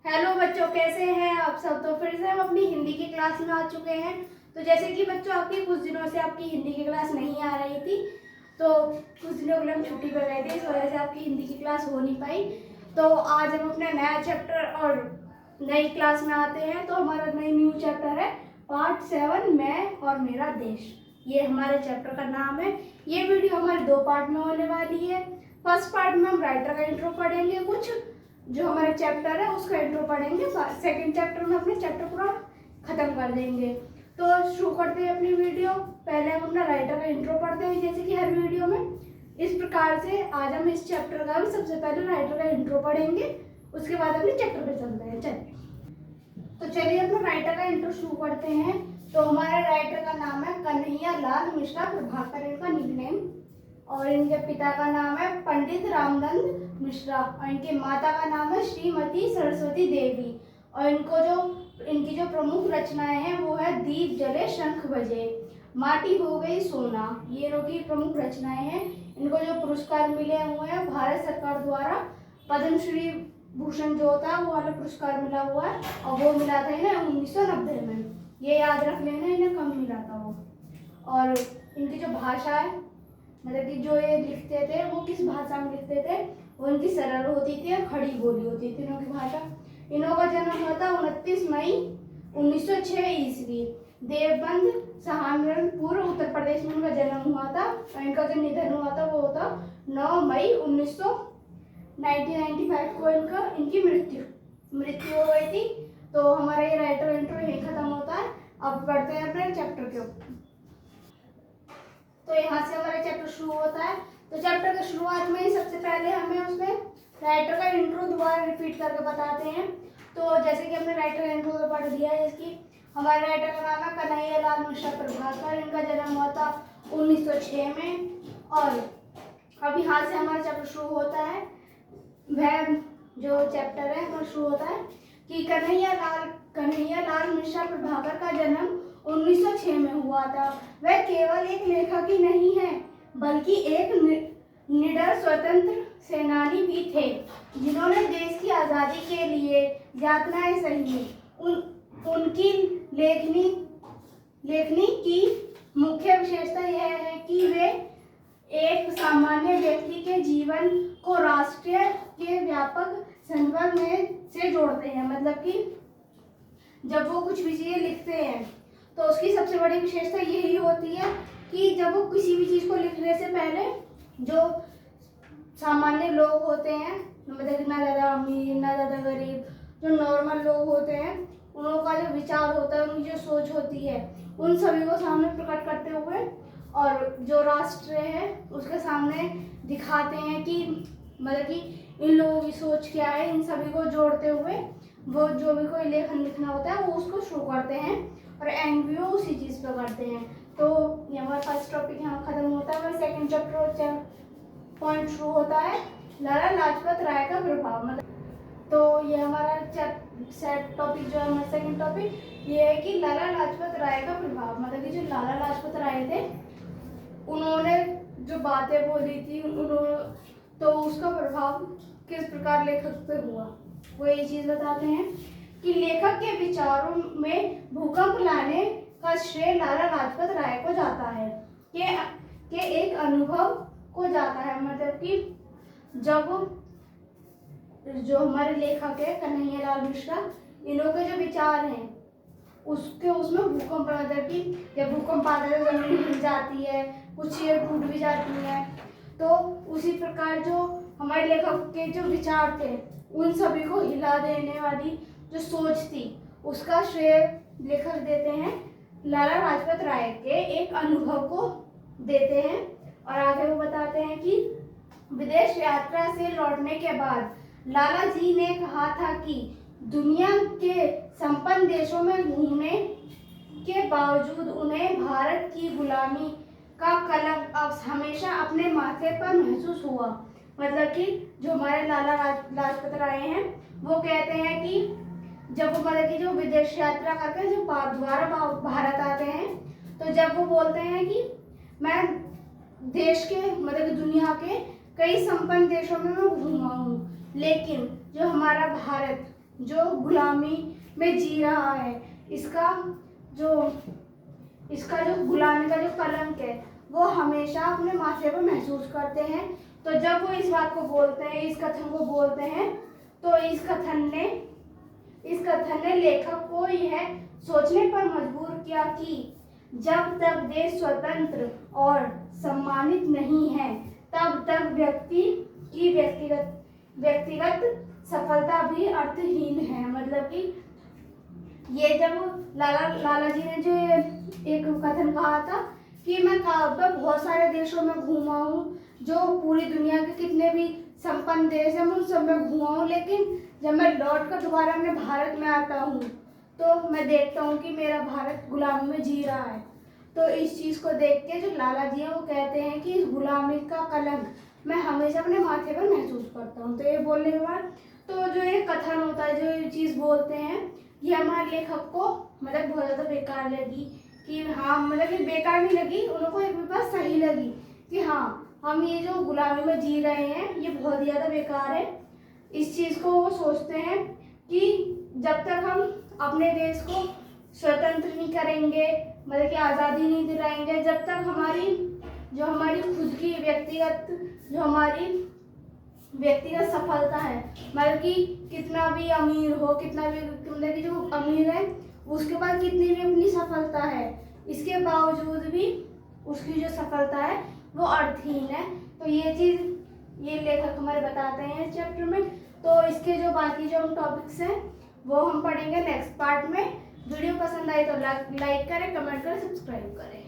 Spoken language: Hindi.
हेलो बच्चों, कैसे हैं आप सब। तो फिर से हम अपनी हिंदी की क्लास में आ चुके हैं। तो जैसे कि बच्चों, आपकी कुछ दिनों से आपकी हिंदी की क्लास नहीं आ रही थी, तो कुछ दिनों के लिए हम छुट्टी पर गए थे, इस वजह से आपकी हिंदी की क्लास हो नहीं पाई। तो आज हम अपना नया चैप्टर और नई क्लास में आते हैं। तो हमारा नई न्यू चैप्टर है पार्ट 7, मैं और मेरा देश। ये हमारे चैप्टर का नाम है। ये वीडियो हमारे 2 पार्ट में होने वाली है। फर्स्ट पार्ट में हम राइटर का इंट्रो पढ़ेंगे, कुछ जो हमारा चैप्टर है उसका इंट्रो पढ़ेंगे। सेकंड चैप्टर में अपने चैप्टर पूरा खत्म कर देंगे। तो शुरू करते हैं अपनी वीडियो। पहले हम अपना राइटर का इंट्रो पढ़ते हैं, जैसे कि हर वीडियो में। इस प्रकार से आज हम इस चैप्टर का भी सबसे पहले राइटर का इंट्रो पढ़ेंगे, उसके बाद अपने चैप्टर पे चलते हैं। चलिए, तो चलिए अपना राइटर का इंट्रो शुरू करते हैं। तो हमारे राइटर का नाम है कन्हैया लाल मिश्रा प्रभाकर, इनका निकनेम। और इनके पिता का नाम है पंडित रामनंद मिश्रा, और इनकी माता का नाम है श्रीमती सरस्वती देवी। और इनकी जो प्रमुख रचनाएं हैं वो है दीप जले शंख बजे, माटी हो गई सोना। ये इनकी प्रमुख रचनाएं हैं। इनको जो पुरस्कार मिले हुए हैं भारत सरकार द्वारा, पद्मश्री भूषण जो होता है वो वाला पुरस्कार मिला हुआ है, और वो मिला था इन्हें 1990 में। ये याद रख लेना, इन्हें कम मिला था वो। और इनकी जो भाषा है, मतलब कि जो ये लिखते थे वो किस भाषा में लिखते थे, वो इनकी सरल होती थी और खड़ी बोली होती थी इनकी भाषा। इनों का जन्म हुआ था 29 मई 1906 ईस्वी, देवबंद सहारनपुर उत्तर प्रदेश में इनका जन्म हुआ था। और इनका जो निधन हुआ था वो होता 9 मई 1995 को इनकी मृत्यु हो गई थी। तो हमारा ये राइटर इंट्रो यही खत्म होता है। अब बढ़ते हैं अपने चैप्टर के ऊपर। तो यहाँ से हमारा चैप्टर शुरू होता है। तो चैप्टर के शुरुआत में ही सबसे पहले हमें उसमें राइटर का इंट्रो दोबारा रिपीट करके बताते हैं। तो जैसे कि हमने राइटर का इंट्रो तो पढ़ दिया है, जिसकी हमारे राइटर का नाम है कन्हैया लाल मिश्रा प्रभाकर। इनका जन्म हुआ था 1906 में। और अब यहाँ से हमारा चैप्टर शुरू होता है। वह जो चैप्टर है वो शुरू होता है कि कन्हैया लाल मिश्रा प्रभाकर का जन्म 1906 में हुआ था। वह केवल एक लेखक ही नहीं है, बल्कि एक निडर स्वतंत्र सेनानी भी थे, जिन्होंने देश की आज़ादी के लिए यातनाएं सही। उनकी लेखनी की मुख्य विशेषता यह है कि वे एक सामान्य व्यक्ति के जीवन को राष्ट्रीय के व्यापक संदर्भ में से जोड़ते हैं। मतलब कि जब वो कुछ भी चीज़ें लिखते हैं तो उसकी सबसे बड़ी विशेषता यही होती है कि जब वो किसी भी चीज़ को लिखने से पहले जो सामान्य लोग होते हैं, मतलब ना ज़्यादा अमीर ना ज़्यादा गरीब, जो नॉर्मल लोग होते हैं, उन लोगों का जो विचार होता है, उनकी जो सोच होती है, उन सभी को सामने प्रकट करते हुए और जो राष्ट्र है उसके सामने दिखाते हैं कि मतलब कि इन लोगों की सोच क्या है। इन सभी को जोड़ते हुए वो जो भी कोई लेखन लिखना होता है वो उसको शुरू करते हैं और एंड भी वो उसी चीज़ पर करते हैं। तो ये हमारा फर्स्ट टॉपिक यहाँ खत्म होता है। सेकंड चैप्टर पॉइंट शुरू होता है लाला लाजपत राय का प्रभाव। मतलब तो ये हमारा टॉपिक जो है हमारा सेकंड टॉपिक ये है कि लाला लाजपत राय का प्रभाव। मतलब कि जो लाला लाजपत राय थे, उन्होंने जो बातें बोली थी तो उसका प्रभाव किस प्रकार लेखक पे हुआ, वो ये चीज़ बताते हैं कि लेखक के विचारों में भूकंप लाने का श्रेय लाला लाजपत राय को जाता है, के एक अनुभव को जाता है। मतलब कि जब जो हमारे लेखक है कन्हैया लाल मिश्रा, इनों के जो विचार हैं उसमें भूकंप, मतलब कि जब भूकंप आता है तो जमीन हिल जाती है, कुछ चीज़ें टूट भी जाती हैं। तो उसी प्रकार जो हमारे लेखक के जो विचार थे उन सभी को हिला देने वाली जो सोच थी उसका श्रेय लेखक देते हैं लाला लाजपत राय के एक अनुभव को देते हैं। और आगे वो बताते हैं कि विदेश यात्रा से लौटने के बाद लाला जी ने कहा था कि दुनिया के संपन्न देशों में घूमने के बावजूद उन्हें भारत की गुलामी का कलंक हमेशा अपने माथे पर महसूस हुआ। मतलब कि जो हमारे लाला लाजपत राय हैं वो कहते हैं कि जब वो मतलब कि जो विदेश यात्रा करके जो दोबारा भारत आते हैं, तो जब वो बोलते हैं कि मैं देश के मतलब दुनिया के कई संपन्न देशों में मैं घूमा हूँ, लेकिन जो हमारा भारत जो गुलामी में जी रहा है, इसका जो गुलामी का जो कलंक है वो हमेशा अपने माथे पर महसूस करते हैं। तो जब वो इस बात को बोलते हैं, इस कथन को बोलते हैं, तो इस कथन ने लेखक को यह सोचने पर मजबूर किया कि जब तक देश स्वतंत्र और सम्मानित नहीं है, तब तक व्यक्ति की व्यक्तिगत सफलता भी अर्थहीन है। मतलब कि ये जब लाला जी ने जो एक कथन कहा था कि मैं बहुत सारे देशों में घूमा हूँ, जो पूरी दुनिया के कितने भी संपन्न देश हैं उन सब में घूमा हूँ, लेकिन जब मैं लौट कर दोबारा अपने भारत में आता हूँ तो मैं देखता हूँ कि मेरा भारत गुलामी में जी रहा है। तो इस चीज़ को देख के जो लाला जी हैं वो कहते हैं कि इस गुलामी का कलंक मैं हमेशा अपने माथे पर महसूस करता हूँ। तो ये बोलने के बाद तो जो ये कथन होता है, जो ये चीज़ बोलते हैं, ये हमारे लेखक को मतलब बहुत ज़्यादा बेकार लगी कि हाँ, मतलब कि बेकार नहीं लगी, उनको एक बात सही लगी कि हाँ, हम ये जो गुलामी में जी रहे हैं ये बहुत ही ज़्यादा बेकार है। इस चीज़ को वो सोचते हैं कि जब तक हम अपने देश को स्वतंत्र नहीं करेंगे, मतलब कि आज़ादी नहीं दिलाएंगे, जब तक हमारी खुद की व्यक्तिगत सफलता है, मतलब कि कितना भी अमीर हो, कितना भी मतलब कि जो अमीर है उसके पास कितनी भी अपनी सफलता है, इसके बावजूद भी उसकी जो सफलता है वो अर्थहीन है। तो ये लेखक हमारे बताते हैं इस चैप्टर में। तो इसके जो बाकी जो टॉपिक्स हैं वो हम पढ़ेंगे नेक्स्ट पार्ट में। वीडियो पसंद आई तो लाइक करें, कमेंट करें, सब्सक्राइब करें।